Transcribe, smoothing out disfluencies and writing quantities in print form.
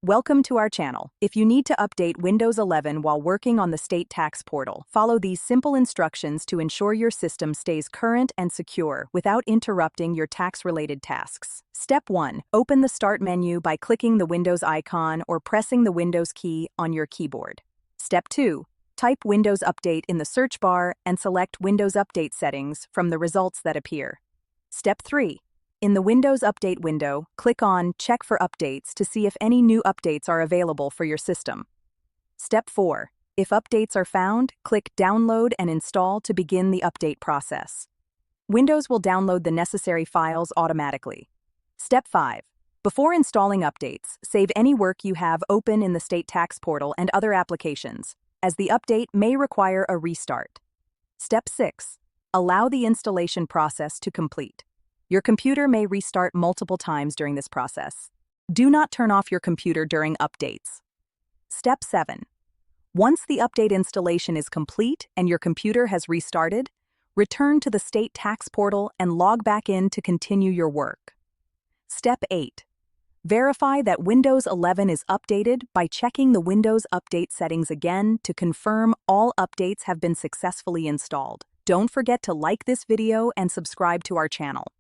Welcome to our channel. If you need to update Windows 11 while working on the state tax portal, follow these simple instructions to ensure your system stays current and secure without interrupting your tax-related tasks. Step 1. Open the Start menu by clicking the Windows icon or pressing the Windows key on your keyboard. Step 2. Type Windows Update in the search bar and select Windows Update settings from the results that appear. Step 3. In the Windows Update window, click on Check for Updates to see if any new updates are available for your system. Step 4. If updates are found, click Download and Install to begin the update process. Windows will download the necessary files automatically. Step 5. Before installing updates, save any work you have open in the State Tax Portal and other applications, as the update may require a restart. Step 6. Allow the installation process to complete. Your computer may restart multiple times during this process. Do not turn off your computer during updates. Step 7. Once the update installation is complete and your computer has restarted, return to the State Tax Portal and log back in to continue your work. Step 8. Verify that Windows 11 is updated by checking the Windows Update settings again to confirm all updates have been successfully installed. Don't forget to like this video and subscribe to our channel.